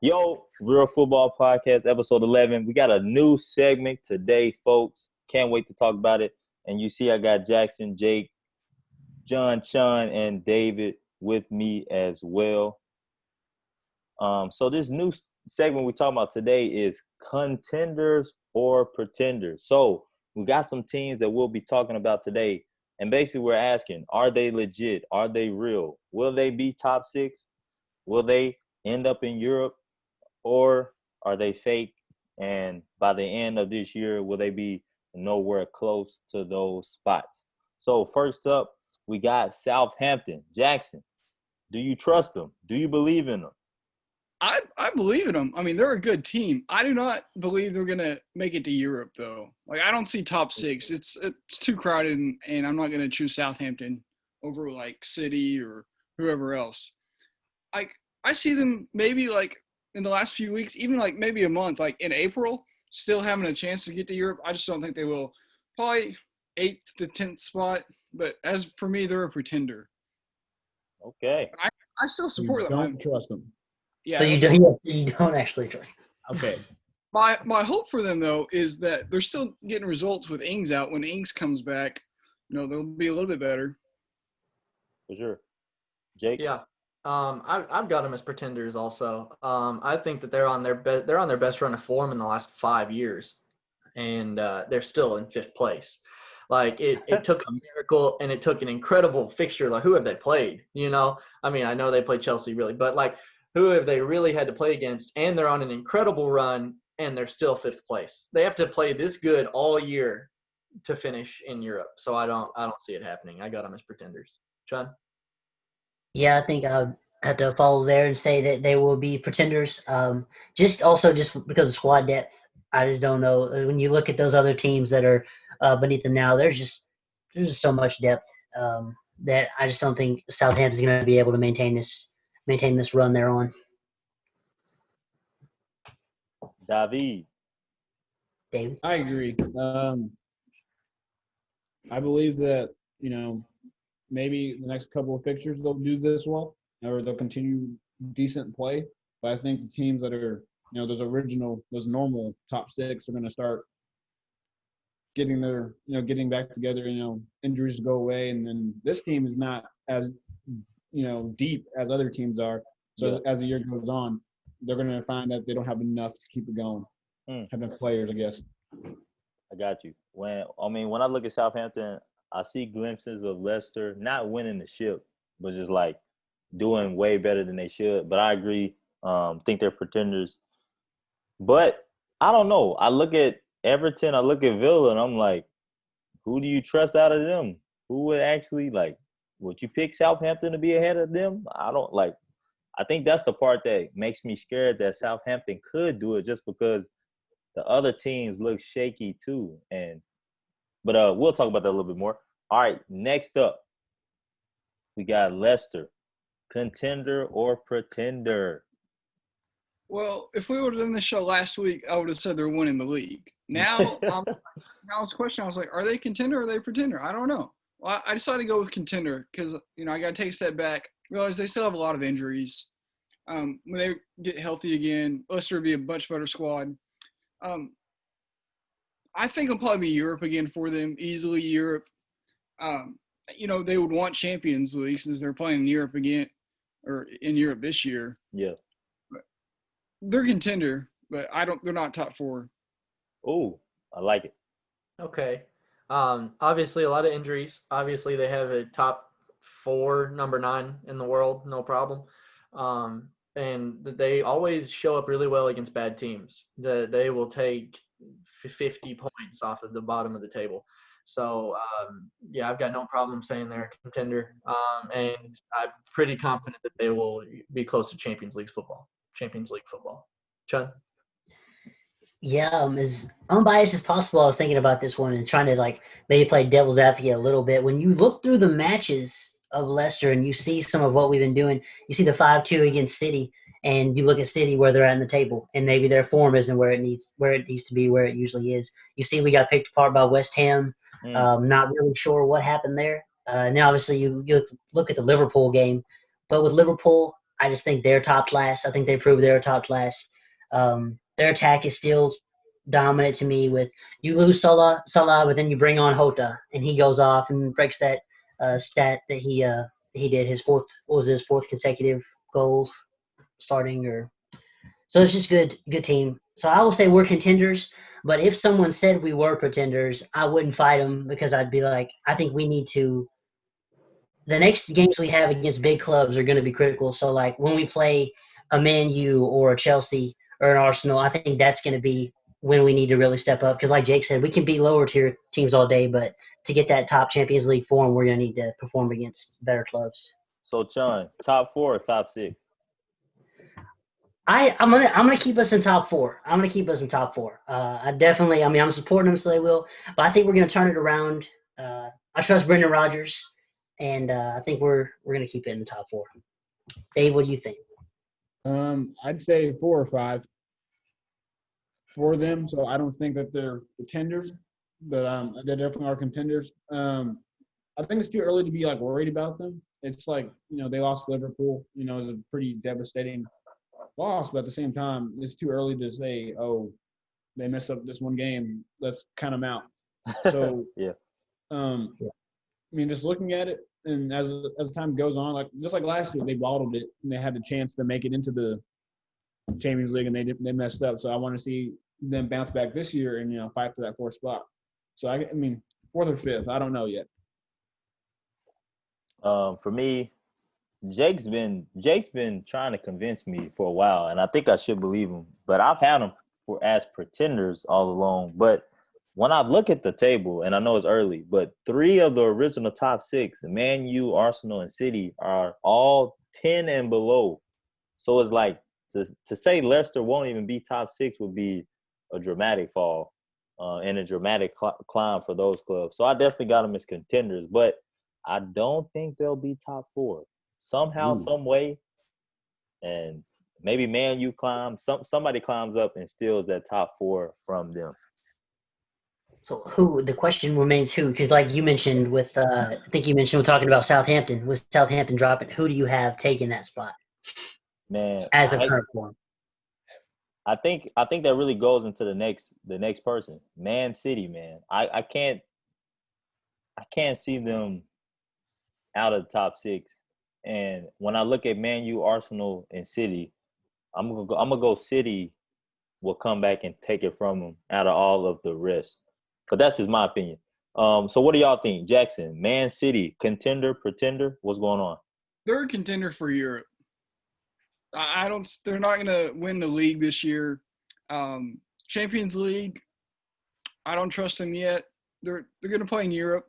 Yo, Real Football Podcast, episode 11. We got a new segment today, folks. Can't wait to talk about it. And you see, I got Jackson, Jake, John, Sean, and David with me as well. So this new segment we're talking about today is contenders or pretenders. So we got some teams that we'll be talking about today. And basically we're asking, are they legit? Are they real? Will they be top six? Will they end up in Europe? Or are they fake? And by the end of this year, will they be nowhere close to those spots? So first up, we got Southampton. Jackson, do you trust them? Do you believe in them? I believe in them. I mean, they're a good team. I do not believe they're going to make it to Europe, though. Like, I don't see top six. It's too crowded, and I'm not going to choose Southampton over, like, City or whoever else. Like, I see them maybe, like, in the last few weeks, even, like, maybe a month, like, in April, still having a chance to get to Europe. I just don't think they will. Probably 8th to 10th spot. But as for me, they're a pretender. Okay. I still support them. Don't trust them. Yeah, So you don't actually trust them. Okay. My hope for them, though, is that they're still getting results with Ings out. When Ings comes back, they'll be a little bit better. For sure. Jake? Yeah. I've got them as pretenders also. I think that they're on their best run of form in the last 5 years, and they're still in 5th place. Like it took a miracle and it took an incredible fixture. Like, who have they played? I mean, I know they played Chelsea really, but like, who have they really had to play against? And they're on an incredible run and they're still 5th place. They have to play this good all year to finish in Europe. So I don't see it happening. I got them as pretenders. John? Yeah, I think I would have to follow there and say that they will be pretenders. Just because of squad depth. I just don't know. When you look at those other teams that are beneath them now, there's just so much depth that I just don't think Southampton's going to be able to maintain this run they're on. David? David? I agree. I believe that, maybe the next couple of fixtures they'll do this well, or they'll continue decent play. But I think the teams that are, those normal top six are going to start getting getting back together, injuries go away. And then this team is not as, deep as other teams are. So as the year goes on, they're going to find that they don't have enough to keep it going. Having players, I guess. I got you. When I look at Southampton, I see glimpses of Leicester not winning the ship, but just like doing way better than they should. But I agree. Think they're pretenders. But I don't know. I look at Everton, I look at Villa, and I'm like, who do you trust out of them? Who would actually would you pick Southampton to be ahead of them? I think that's the part that makes me scared that Southampton could do it just because the other teams look shaky too. But we'll talk about that a little bit more. All right, next up, we got Leicester. Contender or pretender? Well, if we would have done this show last week, I would have said they're winning the league. Now, now it's a question. I was like, are they contender or are they pretender? I don't know. Well, I decided to go with contender because, I got to take a step back, realize they still have a lot of injuries. When they get healthy again, Leicester will be a much better squad. I think it'll probably be Europe again for them, easily Europe. They would want Champions League since they're playing in Europe again, or in Europe this year. Yeah. But they're contender, but they're not top 4. Oh, I like it. Okay. Obviously, a lot of injuries. Obviously, they have a top 4, number 9 in the world, no problem. And they always show up really well against bad teams. They will take 50 points off of the bottom of the table. So, I've got no problem saying they're a contender. And I'm pretty confident that they will be close to Champions League football. Chun? Yeah, as unbiased as possible, I was thinking about this one and trying to maybe play devil's advocate a little bit. When you look through the matches of Leicester and you see some of what we've been doing, you see the 5-2 against City, and you look at City where they're at in the table, and maybe their form isn't where it needs to be, where it usually is. You see we got picked apart by West Ham. Not really sure what happened there. Now, obviously, you look at the Liverpool game, but with Liverpool, I just think they're top class. I think they proved they're top class. Their attack is still dominant to me. With you lose Salah, but then you bring on Hota, and he goes off and breaks that stat that he did his fourth. What was his fourth consecutive goal starting? Or so it's just good team. So I will say we're contenders. But if someone said we were pretenders, I wouldn't fight them because I'd be like, I think we need to. The next games we have against big clubs are going to be critical. So like when we play a Man U or a Chelsea or an Arsenal, I think that's going to be when we need to really step up. Because like Jake said, we can beat lower tier teams all day, but to get that top Champions League form, we're going to need to perform against better clubs. So, Chun, top 4 or top 6? I'm gonna keep us in top 4. I'm gonna keep us in top 4. I'm supporting them so they will, but I think we're gonna turn it around. I trust Brendan Rodgers, and I think we're gonna keep it in the top 4. Dave, what do you think? I'd say 4 or 5 for them. So I don't think that they're contenders, but they definitely are contenders. I think it's too early to be like worried about them. It's like, they lost Liverpool. It was a pretty devastating loss, but at the same time, it's too early to say, oh, they messed up this one game, let's count them out. So yeah. Just looking at it, and as time goes on, like just like last year, they bottled it and they had the chance to make it into the Champions League, and they messed up. So I want to see them bounce back this year and fight for that 4th spot. So 4th or 5th, I don't know yet. For me, Jake's been trying to convince me for a while, and I think I should believe him. But I've had them as pretenders all along. But when I look at the table, and I know it's early, but 3 of the original top 6, Man U, Arsenal, and City, are all 10 and below. So it's like to say Leicester won't even be top 6 would be a dramatic fall and a dramatic climb for those clubs. So I definitely got them as contenders, but I don't think they'll be top 4. Somehow, some way, and maybe Man U somebody climbs up and steals that top 4 from them. So the question remains who, because like you mentioned with, I think you mentioned we're talking about Southampton. With Southampton dropping, who do you have taking that spot? Man, as a current form. I think that really goes into the next person, Man City, man. I can't see them out of the top 6. And when I look at Man U, Arsenal, and City, I'm gonna go City will come back and take it from them out of all of the rest. But that's just my opinion. So what do y'all think? Jackson, Man City, contender, pretender? What's going on? They're a contender for Europe. They're not gonna win the league this year. Champions League, I don't trust them yet. They're gonna play in Europe.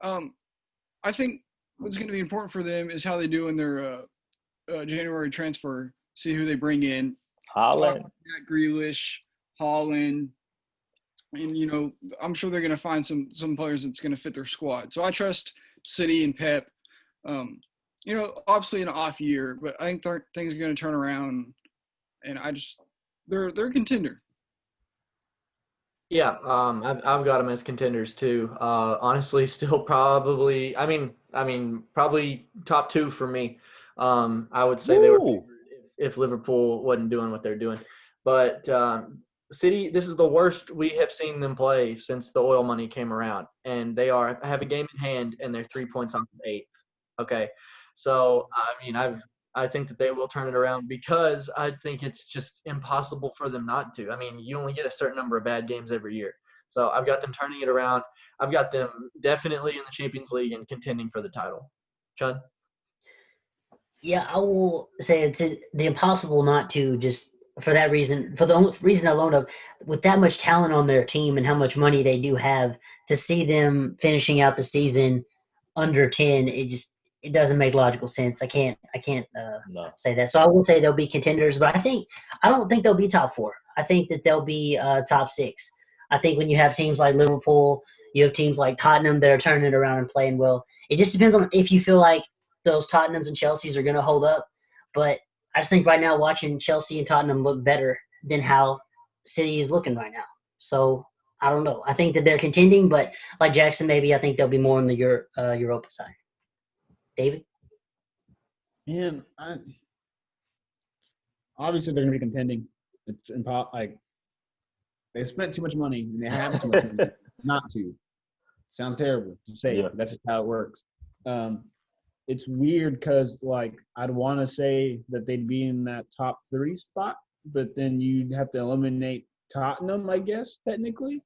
I think what's going to be important for them is how they do in their January transfer. See who they bring in. Haaland, Grealish, Haaland, and I'm sure they're going to find some players that's going to fit their squad. So I trust City and Pep. Obviously an off year, but I think things are going to turn around, and they're a contender. Yeah, I've got them as contenders too. Honestly, still probably. Probably top 2 for me. I would say they were if Liverpool wasn't doing what they're doing. But City, this is the worst we have seen them play since the oil money came around, and they have a game in hand, and they're 3 points off of 8th. Okay, so I think that they will turn it around because I think it's just impossible for them not to. You only get a certain number of bad games every year. So I've got them turning it around. I've got them definitely in the Champions League and contending for the title. Chun? Yeah, I will say it's the impossible not to, just for that reason, for the only reason alone of with that much talent on their team and how much money they do have, to see them finishing out the season under 10, it doesn't make logical sense. I can't say that. So I will say they'll be contenders, but I don't think they'll be top 4. I think that they'll be top 6. I think when you have teams like Liverpool, you have teams like Tottenham that are turning it around and playing well. It just depends on if you feel like those Tottenhams and Chelseas are going to hold up. But I just think right now watching Chelsea and Tottenham look better than how City is looking right now. So I don't know. I think that they're contending, but like Jackson, maybe I think they'll be more on the Europa side. David? Man, obviously they're going to be contending. It's like they spent too much money and they have too much money not to. Sounds terrible to say, but that's just how it works. It's weird because, like, I'd want to say that they'd be in that top 3 spot, but then you'd have to eliminate Tottenham, I guess, technically.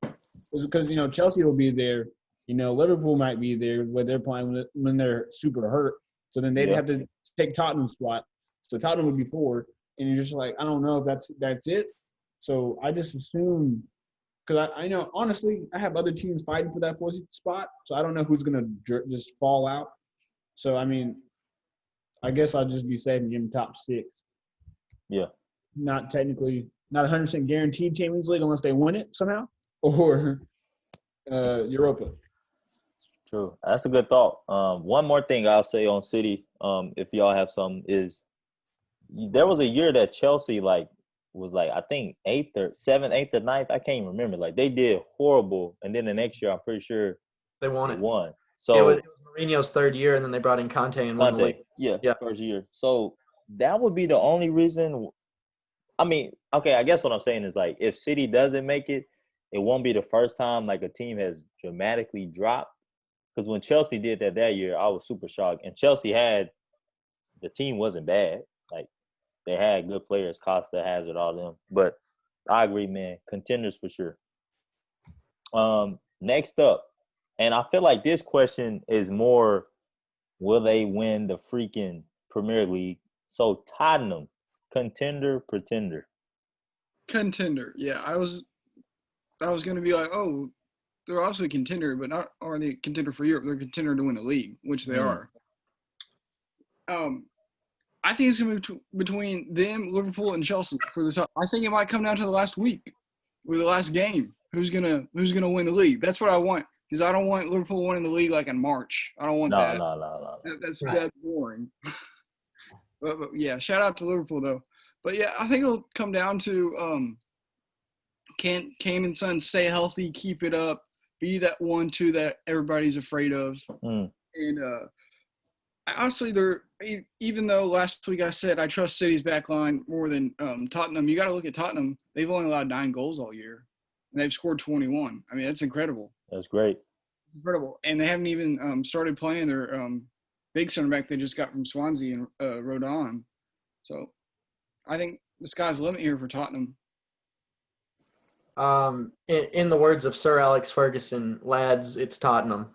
Because, Chelsea will be there. Liverpool might be there where they're playing when they're super hurt. So then they'd have to take Tottenham's spot. So Tottenham would be 4. And you're just like, I don't know if that's it. So I just assume – because I know, honestly, I have other teams fighting for that 4th spot, so I don't know who's going to just fall out. So, I mean, I guess I'll just be safe and give them top 6. Yeah. Not 100% guaranteed Champions League unless they win it somehow, or Europa. True. That's a good thought. One more thing I'll say on City, if y'all have some, is there was a year that Chelsea, was I think 8th or 7th, 8th or 9th. I can't even remember. They did horrible. And then the next year, I'm pretty sure they won. So it was Mourinho's 3rd year, and then they brought in Conte and won the league. Yeah, first year. So that would be the only reason. I mean, okay, I guess what I'm saying is, if City doesn't make it, it won't be the first time, a team has dramatically dropped. Because when Chelsea did that year, I was super shocked. And Chelsea the team wasn't bad. They had good players, Costa, Hazard, all of them. But I agree, man. Contenders for sure. Next up, and I feel like this question is more, will they win the freaking Premier League? So Tottenham, contender, pretender. Contender. Yeah, I was going to be like, oh, they're obviously a contender, but not are they a contender for Europe. They're a contender to win the league, which they are. I think it's going to be between them, Liverpool, and Chelsea for the top. I think it might come down to the last week or the last game. Who's gonna win the league? That's what I want, because I don't want Liverpool winning the league in March. I don't want that. No. That's boring. but yeah, shout out to Liverpool though. But yeah, I think it'll come down to can Kane and Son stay healthy, keep it up, be that 1-2 that everybody's afraid of, and honestly, even though last week I said I trust City's back line more than Tottenham, you got to look at Tottenham. They've only allowed 9 goals all year, and they've scored 21. I mean, that's incredible. That's great. Incredible. And they haven't even started playing their big center back they just got from Swansea and Rodon. So I think the sky's the limit here for Tottenham. In the words of Sir Alex Ferguson, lads, it's Tottenham.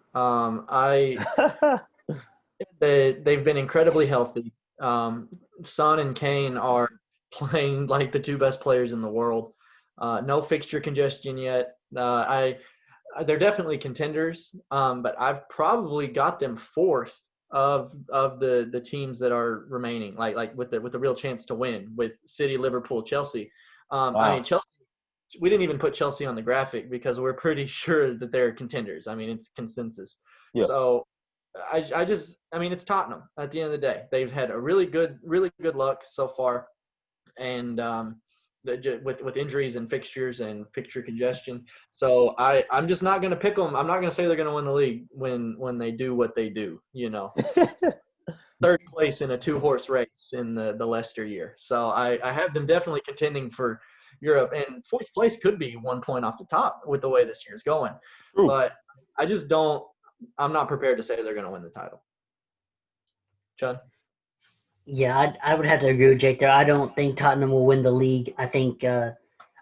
They've been incredibly healthy. Son and Kane are playing like the 2 best players in the world. No fixture congestion yet. They're definitely contenders, but I've probably got them 4th of the teams that are remaining, like with the real chance to win, with City, Liverpool, Chelsea. Wow. I mean, Chelsea. We didn't even put Chelsea on the graphic because we're pretty sure that they're contenders. I mean, it's consensus. Yeah. So I mean, it's Tottenham at the end of the day. They've had a really good luck so far. And with injuries and fixtures and fixture congestion. So I'm just not going to pick them. I'm not going to say they're going to win the league when they do what they do, 3rd place in a 2-horse race in the Leicester year. So I have them definitely contending for Europe, and 4th place could be 1 point off the top with the way this year's going. True. But I'm not prepared to say they're going to win the title. John? Yeah, I would have to agree with Jake there. I don't think Tottenham will win the league. I think I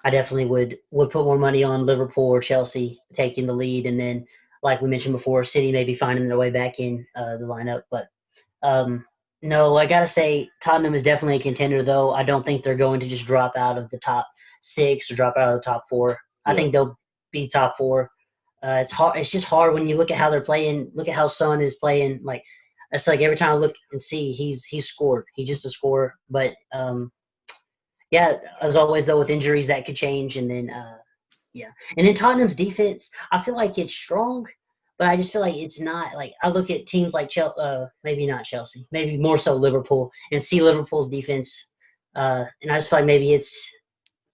definitely would put more money on Liverpool or Chelsea taking the lead, and then, like we mentioned before, City may be finding their way back in the lineup. But no, I got to say Tottenham is definitely a contender, though. I don't think they're going to just drop out of the top 6 or drop out of the top 4. Yeah. I think they'll be top 4. It's hard. It's just hard when you look at how they're playing. Look at how Son is playing. It's like every time I look and see, he's scored. He's just a scorer. But yeah, as always though, with injuries that could change. And then and then Tottenham's defense, I feel like it's strong, but I just feel like it's not. I look at teams like maybe not Chelsea, maybe more so Liverpool, and see Liverpool's defense, and I just feel like maybe it's,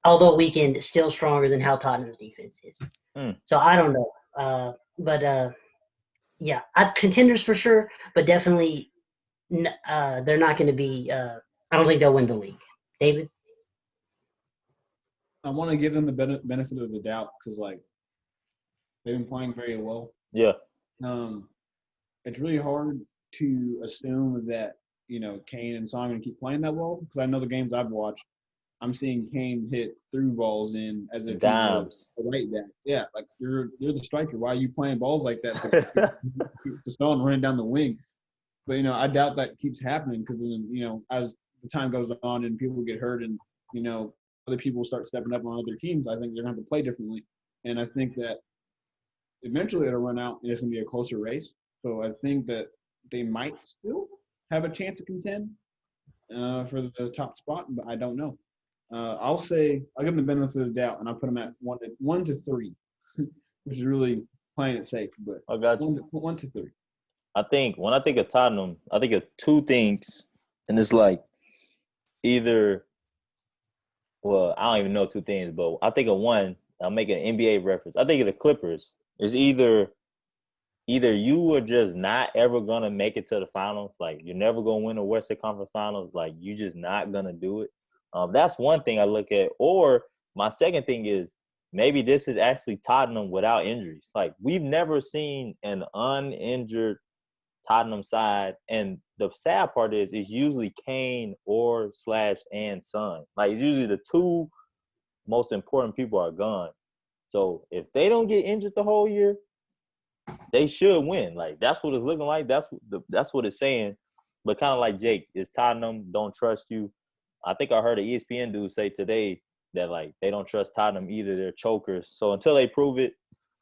although weakened, still stronger than how Tottenham's defense is. So I don't know. Yeah, contenders for sure, but definitely they're not going to be I don't think they'll win the league. David? I want to give them the benefit of the doubt because, like, they've been playing very well. Yeah. It's really hard to assume that, Kane and Son are going to keep playing that well because I know the games I've watched, I'm seeing Kane hit through balls in as if Dimes. he's a right back. Yeah, like you're the striker. Why are you playing balls like that to Son running down the wing? But, I doubt that keeps happening because then, as the time goes on and people get hurt and, other people start stepping up on other teams, I think they're going to have to play differently. And I think that eventually it'll run out and it's going to be a closer race. So I think that they might still have a chance to contend for the top spot, but I don't know. I'll give them the benefit of the doubt, and I'll put them at 1 to 3, which is really playing it safe. But I got you. 1 to 3. I think when I think of Tottenham, I think of two things, and it's like either. Well, I don't even know two things, but I think of one. I'll make an NBA reference. I think of the Clippers. It's either you are just not ever gonna make it to the finals, like you're never gonna win the Western Conference Finals, like you just not gonna do it. That's one thing I look at. Or my second thing is maybe this is actually Tottenham without injuries. Like we've never seen an uninjured Tottenham side, and the sad part is it's usually Kane and Son. Like it's usually the two most important people are gone. So if they don't get injured the whole year, they should win. Like that's what it's looking like. That's what it's saying. But kind of like Jake, is Tottenham don't trust you. I think I heard an ESPN dude say today that like they don't trust Tottenham either. They're chokers. So until they prove it,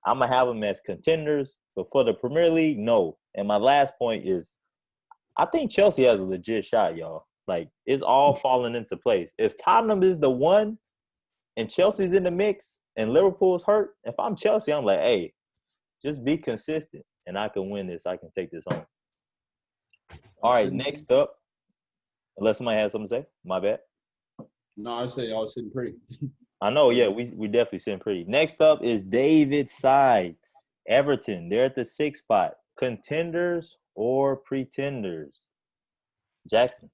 I'm gonna have them as contenders. But for the Premier League, no. And my last point is, I think Chelsea has a legit shot, y'all. Like it's all falling into place. If Tottenham is the one, and Chelsea's in the mix, and Liverpool's hurt, if I'm Chelsea, I'm like, hey, just be consistent, and I can win this. I can take this home. All right, next up, unless somebody has something to say, my bad. No, I say y'all sitting pretty. I know, yeah, we definitely sitting pretty. Next up is David's side. Everton, they're at the 6th spot. Contenders or pretenders? Jackson.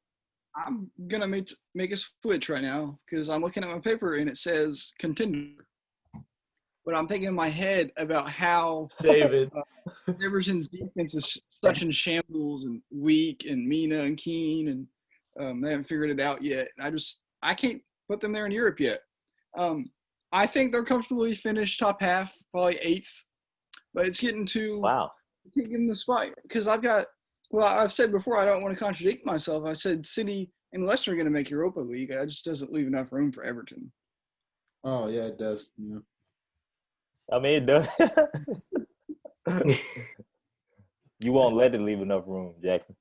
I'm gonna make a switch right now because I'm looking at my paper and it says contender, but I'm thinking in my head about how David. Everton's defense is such in shambles and weak, and Mina and Keane, and they haven't figured it out yet. I can't put them there in Europe yet. I think they'll comfortably finish top half, probably 8th, but it's getting too. Wow. I can't give them the spot because I've said before, I don't want to contradict myself. I said City and Leicester are going to make Europa League. It just doesn't leave enough room for Everton. Oh, yeah, it does. Yeah. I mean, it does. You won't let it leave enough room, Jackson.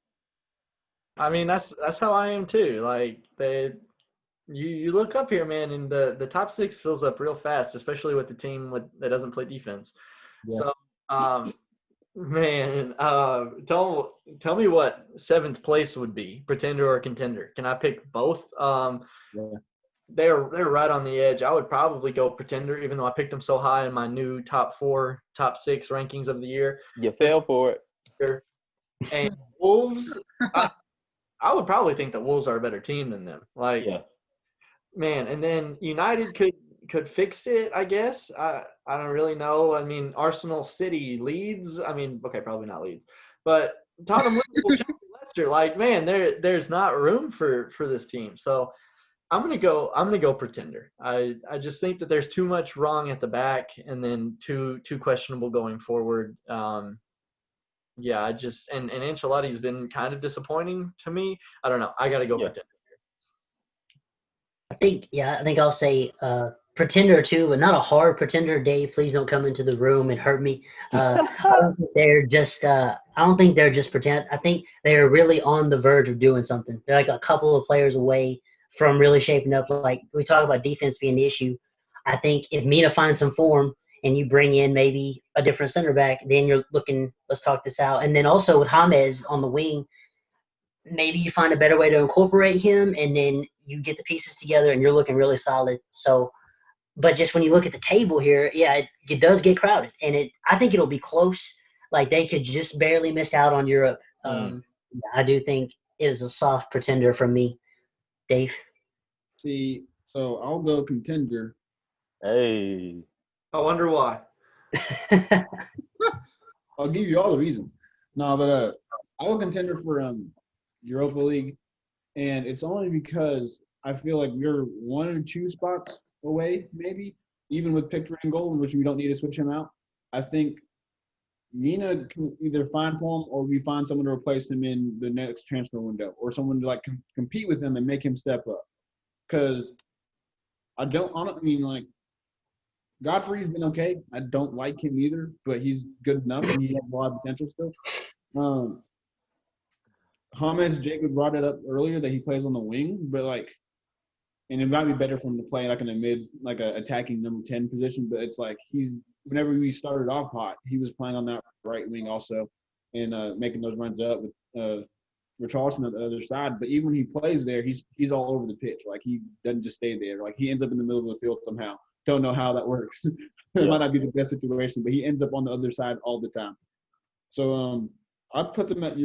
I mean, that's how I am too. Like you look up here, man, and the top 6 fills up real fast, especially with the team that doesn't play defense. Yeah. So, man, tell me what 7th place would be, pretender or contender. Can I pick both? Yeah. They're right on the edge. I would probably go pretender, even though I picked them so high in my new top 6 rankings of the year. You fell for it. And Wolves, I would probably think that Wolves are a better team than them. Like, yeah. Man, and then United could fix it, I guess. I don't really know. I mean, Arsenal, City, Leeds. I mean, okay, probably not Leeds, but Tottenham, Liverpool, Chelsea, Leicester. Like, man, there's not room for this team. So I'm gonna go pretender. I just think that there's too much wrong at the back, and then too questionable going forward. Yeah, and Ancelotti's been kind of disappointing to me. I don't know. I got to go pretender. I think I'll say pretender too, but not a hard pretender. Dave, please don't come into the room and hurt me. I don't think they're just pretend. I think they're really on the verge of doing something. They're like a couple of players away from really shaping up. Like we talk about defense being the issue. I think if Mina finds some form and you bring in maybe a different center back, then you're looking, let's talk this out. And then also with James on the wing, maybe you find a better way to incorporate him, and then you get the pieces together and you're looking really solid. So, but just when you look at the table here, yeah, it does get crowded, and I think it'll be close. Like they could just barely miss out on Europe. I do think it is a soft pretender from me. Dave? See, so I'll go contender. Hey. I wonder why. I'll give you all the reasons. No, but I will contender for Europa League, and it's only because I feel like we're 1 or 2 spots away, maybe, even with Pickford and goal, in which we don't need to switch him out. I think Mina can either find for him or we find someone to replace him in the next transfer window, or someone to like compete with him and make him step up. Because I mean, like, Godfrey's been okay. I don't like him either, but he's good enough and he has a lot of potential still. James Jacob brought it up earlier that he plays on the wing, but and it might be better for him to play like in a like a attacking number 10 position. But it's like whenever we started off hot, he was playing on that right wing also, and making those runs up with Richarlison on the other side. But even when he plays there, he's all over the pitch. Like, he doesn't just stay there. Like, he ends up in the middle of the field somehow. Don't know how that works. It might not be the best situation, but he ends up on the other side all the time. So I put them at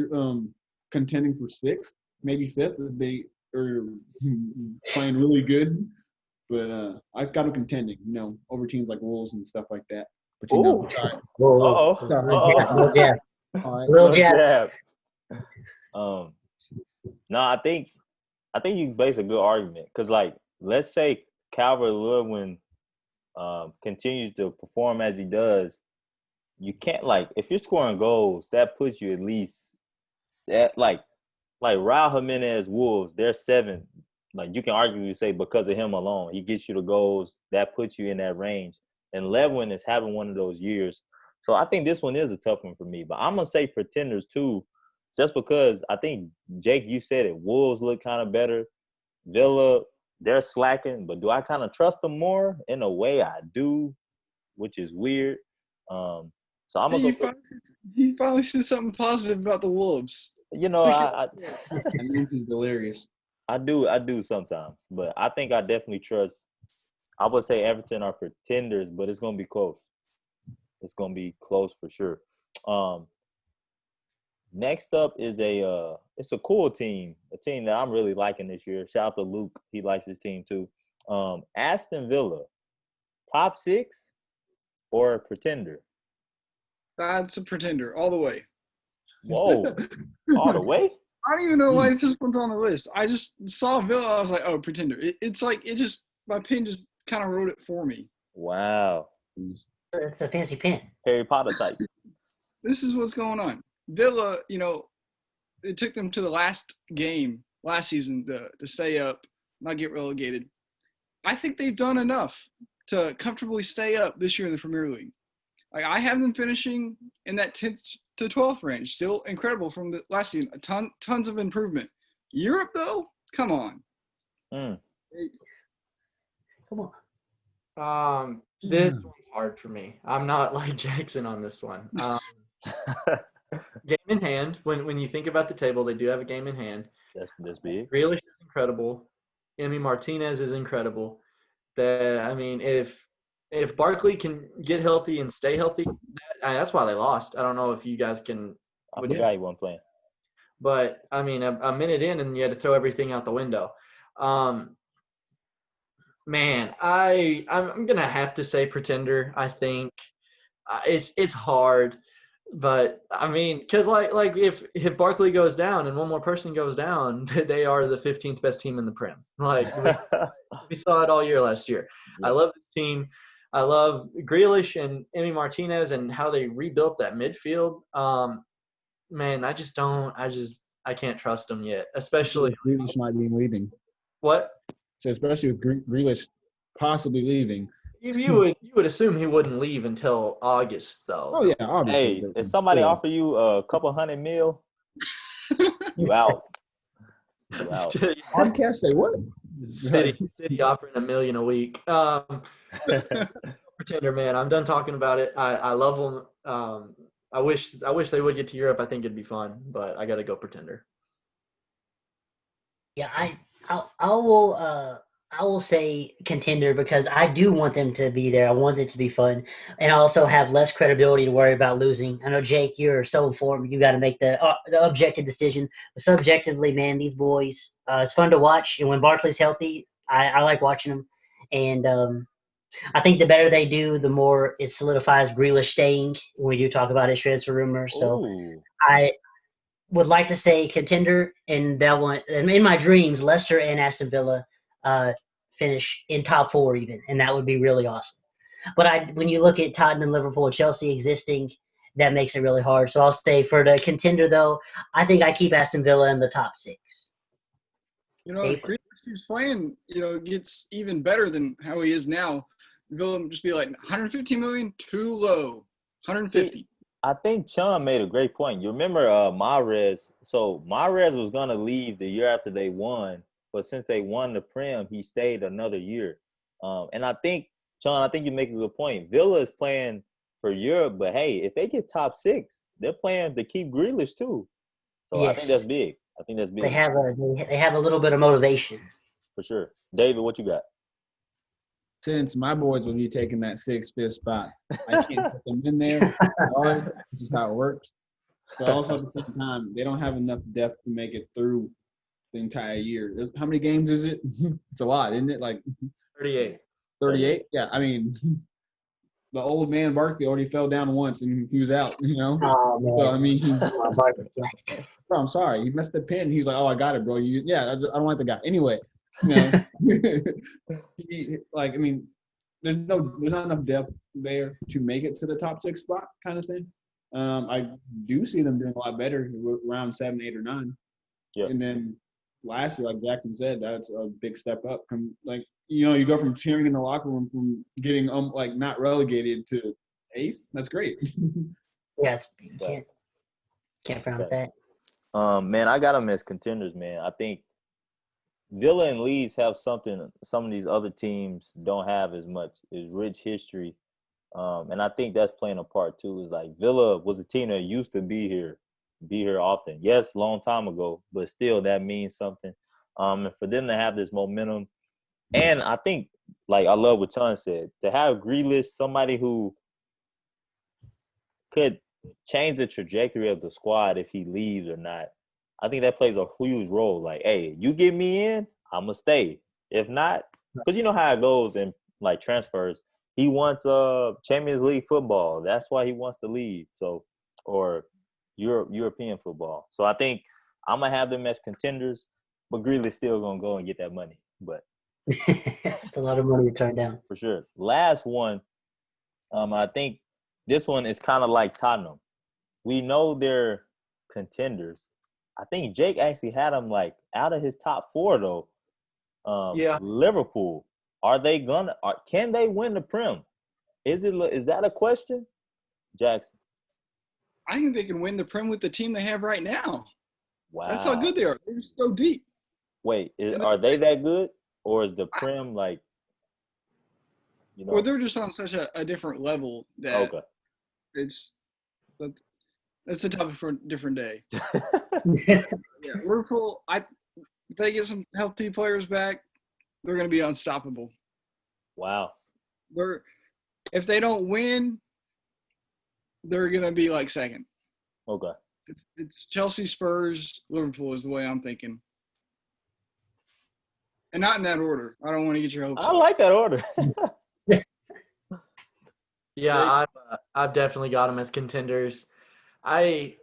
contending for 6th, maybe 5th. They are playing really good, but I got them contending, over teams like Wolves and stuff like that. But Whoa. Uh-oh. Little jab. all right. Little jab. No, I think you base a good argument because, like, let's say Calvert-Lewin continues to perform as he does. You can't, like, if you're scoring goals, that puts you at least like Raul Jimenez Wolves, they're 7th. Like, you can arguably say because of him alone, he gets you the goals. That puts you in that range. And Lewin is having one of those years. So I think this one is a tough one for me. But I'm going to say Pretenders too, just because I think, Jake, you said it, Wolves look kind of better. Villa, they're slacking. But do I kind of trust them more? In a way, I do, which is weird. So I'm going to go – He finally said something positive about the Wolves. That means he's delirious. I do sometimes, but I think I definitely trust. I would say Everton are Pretenders, but it's gonna be close. It's gonna be close for sure. Next up is it's a cool team, a team that I'm really liking this year. Shout out to Luke, he likes his team too. Aston Villa, top 6 or a Pretender? That's a Pretender all the way. Whoa, all the way? I don't even know why this one's on the list. I just saw Villa. I was like, oh, Pretender. It's like my pen just kind of wrote it for me. Wow. It's a fancy pen. Harry Potter type. This is what's going on. Villa, it took them to the last game last season to stay up, not get relegated. I think they've done enough to comfortably stay up this year in the Premier League. Like, I have them finishing in that 10th to 12th range. Still incredible from the last season. Tons of improvement. Europe, though, come on. Come on. This one's hard for me. I'm not like Jackson on this one. Game in hand. When you think about the table, they do have a game in hand. That's big. Grealish is incredible. Emi Martinez is incredible. If Barkley can get healthy and stay healthy, that's why they lost. I don't know if you guys can. I forgot he wasn't playing. But, a minute in and you had to throw everything out the window. Man, I'm going to have to say Pretender, I think. It's hard. But, because, like if Barkley goes down and one more person goes down, they are the 15th best team in the Prem. Like, we saw it all year last year. Yeah. I love this team. I love Grealish and Emi Martinez and how they rebuilt that midfield. Man, I can't trust them yet, especially – Grealish might be leaving. What? So especially with Grealish possibly leaving. You would assume he wouldn't leave until August, though. Oh, yeah, obviously. Hey, if somebody offer you a couple $100 million, you out. Podcast say what? City offering $1 million a week. Pretender, man. I'm done talking about it. I love them. I wish they would get to Europe. I think it'd be fun, but I got to go Pretender. Yeah, I will say Contender because I do want them to be there. I want it to be fun, and I also have less credibility to worry about losing. I know, Jake, you're so informed. You got to make the objective decision. But subjectively, man, these boys, it's fun to watch. And when Barkley's healthy, I like watching them, and I think the better they do, the more it solidifies Grealish staying when we do talk about his transfer rumors. So Ooh. I would like to say contender, and that one in my dreams, Leicester and Aston Villa finish in top 4 even, and that would be really awesome. But when you look at Tottenham, Liverpool, and Chelsea existing, that makes it really hard. So I'll say for the contender, though, I think I keep Aston Villa in the top 6. You know, if Grealish keeps playing, gets even better than how he is now, Villa would just be like 150 million, too low. 150. I think Chun made a great point. You remember Mahrez? So Mahrez was gonna leave the year after they won, but since they won the Prem, he stayed another year. And I think, Chun, I think you make a good point. Villa is playing for Europe, but hey, if they get top 6, they're playing to keep Grealish too. So Yes. I think that's big. I think that's big. They have a little bit of motivation. For sure. David, what you got? Since my boys will be taking that 6th, 5th spot, I can't put them in there. Sorry, this is how it works. But also at the same time, they don't have enough depth to make it through the entire year. How many games is it? It's a lot, isn't it? Like 38. 38? Yeah, I mean, the old man Barkley already fell down once and he was out, Oh, man. So, I mean, Barkley. bro, I'm sorry. He messed the pin. He's like, oh, I got it, bro. I don't like the guy. Anyway, I mean, there's not enough depth there to make it to the top 6 spot kind of thing. I do see them doing a lot better around 7, 8, or 9. Yeah. And then last year, like Jackson said, that's a big step up. You go from cheering in the locker room from getting not relegated to 8th. That's great. Yeah, you can't frown at that. Man, I got them as contenders, man. I think Villa and Leeds have something some of these other teams don't have as much, is rich history. And I think that's playing a part too. Is like Villa was a team that used to be here often. Yes, long time ago, but still that means something. And for them to have this momentum, and I think, like, I love what Chun said, to have Grealish, somebody who could change the trajectory of the squad if he leaves or not. I think that plays a huge role. Like, hey, you get me in, I'm going to stay. If not, because you know how it goes in, like, transfers. He wants Champions League football. That's why he wants to leave. So, or European football. So I think I'm going to have them as contenders, but Grealish still going to go and get that money. But it's a lot of money to turn down. For sure. Last one, I think this one is kind of like Tottenham. We know they're contenders. I think Jake actually had them like out of his top 4 though. Liverpool. Can they win the Prem? Is that a question? Jackson. I think they can win the Prem with the team they have right now. Wow. That's how good they are. They're just so deep. Wait, are they that good? Or is the Prem like, Well, they're just on such a different level that it's a topic for a different day. Yeah, Liverpool, if they get some healthy players back, they're going to be unstoppable. Wow. If they don't win, they're going to be like second. Okay. It's Chelsea, Spurs, Liverpool is the way I'm thinking. And not in that order. I don't want to get your hopes up. I like that order. Yeah, I've definitely got them as contenders. I'd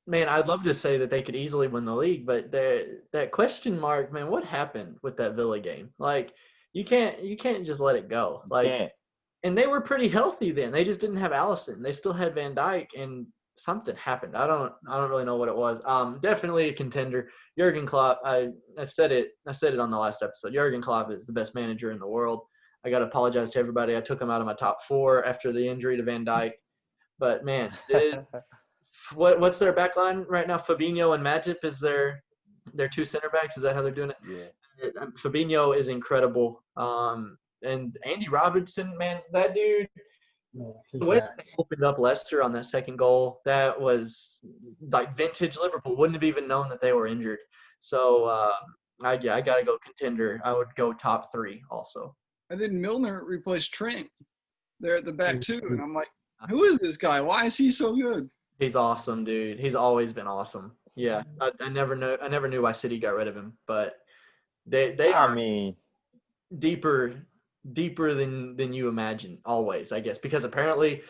love to say that they could easily win the league, but that question mark, man, what happened with that Villa game? Like, you can't just let it go. Like, and they were pretty healthy then. They just didn't have Alisson. They still had Van Dijk, and something happened. I don't really know what it was. Definitely a contender. Jurgen Klopp. I said it on the last episode. Jurgen Klopp is the best manager in the world. I got to apologize to everybody. I took him out of my top 4 after the injury to Van Dijk. But, man, what's their back line right now? Fabinho and Matip is their 2 center backs. Is that how they're doing it? Yeah. Fabinho is incredible. And Andy Robertson, man, that dude, the way they opened up Leicester on that second goal, that was like vintage Liverpool. Wouldn't have even known that they were injured. So, I got to go contender. I would go top 3 also. And then Milner replaced Trent there at the back too. And I'm like, who is this guy? Why is he so good? He's awesome, dude. He's always been awesome. Yeah, I never knew why City got rid of him, but they are. I mean, deeper than you imagine always, I guess, because apparently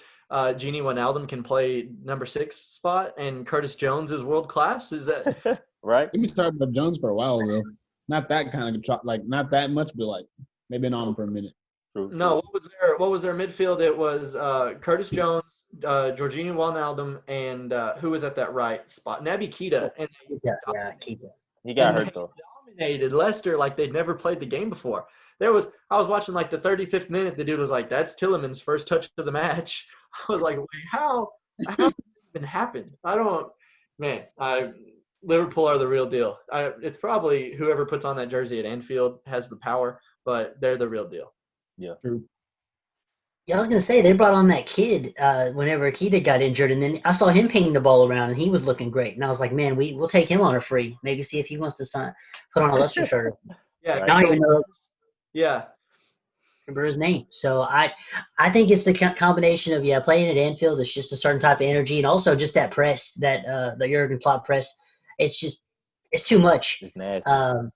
Genie Wijnaldum can play number 6 spot and Curtis Jones is world class. Is that right? We've been talking about Jones for a while though. Not that kind of not that much, but like they've been on him for a minute. True. no? What was their midfield? It was Curtis Jones, Jorginho Wijnaldum, and who was at that right spot? Naby Keita, and Yeah, keep it. He got they hurt though. dominated Leicester like they'd never played the game before. I was watching like the 35th minute. The dude was like, "That's Tielemans' first touch of the match." I was like, "Wait, how did this even happen?" I don't. Man, Liverpool are the real deal. It's probably whoever puts on that jersey at Anfield has the power, but they're the real deal. True. Yeah, I was gonna say they brought on that kid whenever Keita got injured, and then I saw him pinging the ball around, and he was looking great. And I was like, man, we'll take him on a free. Maybe see if he wants to put on a Leicester shirt. Yeah, I don't even know yeah. remember his name. So I think it's the combination of playing at Anfield. It's just a certain type of energy, and also just that press that the Jurgen Klopp press. It's too much. It's nasty.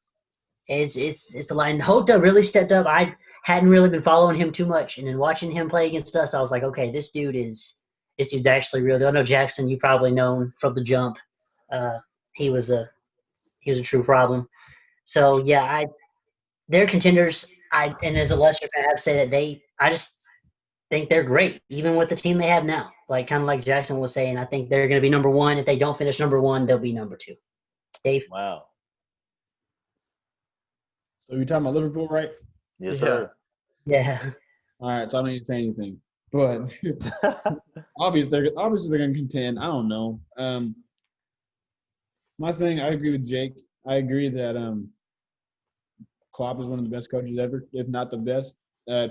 It's a line. Hota really stepped up. I hadn't really been following him too much, and then watching him play against us, I was like, okay, this dude's actually real deal. I know Jackson, you probably know him from the jump. He was a true problem. So yeah, they're contenders. And as a Leicester fan, I have to say that I just think they're great, even with the team they have now. Like kind of like Jackson was saying, I think they're going to be number 1. If they don't finish number 1, they'll be number 2. Dave. Wow. So you're talking about Liverpool, right? Yes, Yeah. sir. Yeah. All right, so I don't need to say anything. But obviously they're going to contend. I don't know. My thing, I agree with Jake. I agree that Klopp is one of the best coaches ever, if not the best.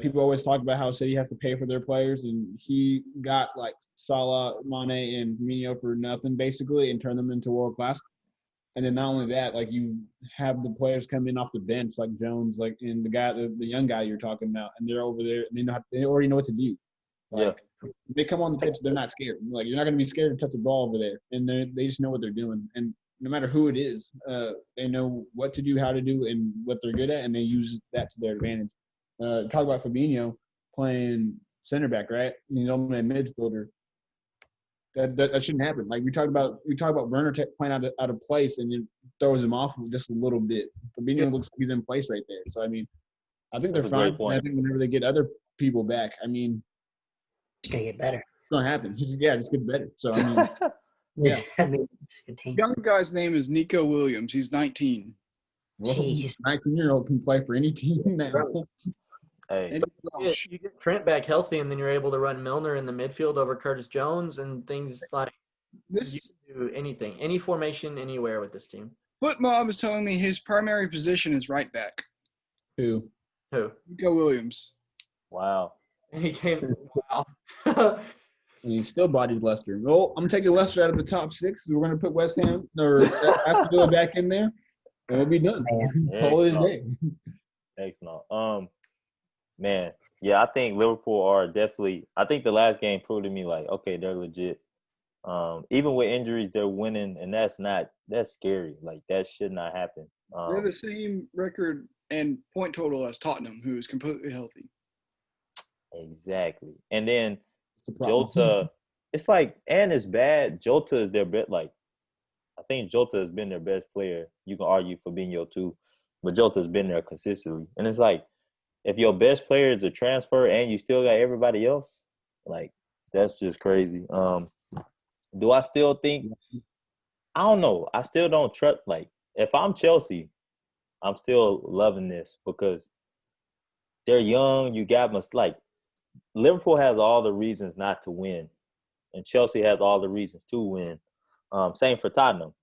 People always talk about how City has to pay for their players, and he got like Salah, Mane, and Firmino for nothing basically, and turned them into world class. And then not only that, like you have the players come in off the bench, like Jones, like and the young guy you're talking about, and they're over there, and they already know what to do. Like, they come on the pitch, they're not scared. Like you're not going to be scared to touch the ball over there, and they just know what they're doing. And no matter who it is, they know what to do, how to do, and what they're good at, and they use that to their advantage. Talk about Fabinho playing center back, right? He's only a midfielder. That shouldn't happen. Like we talk about Werner playing out of place, and it throws him off just a little bit. Fabinho looks like he's in place right there. So I mean, I think they're fine. And I think whenever they get other people back, I mean, It's going to get better. it's gonna happen. Just get better. So I mean, yeah. I mean, it's a good team. Young guy's name is Nico Williams. He's 19. Well, Jeez. 19-year-old can play for any team now. Hey, And You get Trent back healthy, and then you're able to run Milner in the midfield over Curtis Jones and things like you this can do anything, any formation, anywhere with this team. Foot Mob is telling me his primary position is right back. Who? Who? Nico Williams. wow. And he came. Wow. And he still bodied Leicester. Well, I'm taking Leicester out of the top 6. We're going to put West Ham or Aston Villa back in there, and we'll be done. Call it a day. Thanks, no. Man, yeah, I think Liverpool are definitely. I think the last game proved to me like, okay, they're legit. Even with injuries, they're winning, and that's scary. Like that should not happen. They're the same record and point total as Tottenham, who is completely healthy. Exactly, and then It's a problem. Jota, it's like, and it's bad. Jota is their best. Like, I think Jota has been their best player. You can argue Fabinho too, but Jota's been there consistently, and it's like, if your best player is a transfer and you still got everybody else, like that's just crazy. Do I still think? I don't know. I still don't trust. Like, if I'm Chelsea, I'm still loving this because they're young. You got like Liverpool has all the reasons not to win, and Chelsea has all the reasons to win. Same for Tottenham.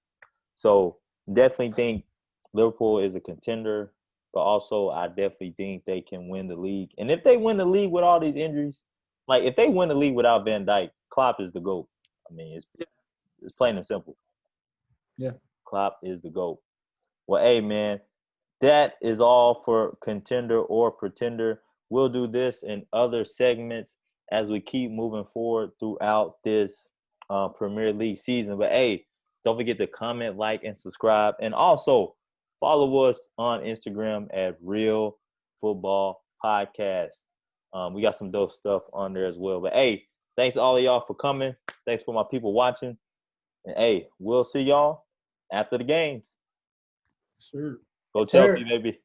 So definitely think Liverpool is a contender. But also, I definitely think they can win the league. And if they win the league with all these injuries, like if they win the league without Van Dijk, Klopp is the GOAT. I mean, it's plain and simple. Yeah. Klopp is the GOAT. Well, hey, man, that is all for Contender or Pretender. We'll do this in other segments as we keep moving forward throughout this Premier League season. But, hey, don't forget to comment, like, and subscribe. And also, follow us on Instagram at Real Football Podcast. We got some dope stuff on there as well. But, hey, thanks to all of y'all for coming. Thanks for my people watching. And, hey, we'll see y'all after the games. Sure. Go Yes, sir. Chelsea, baby.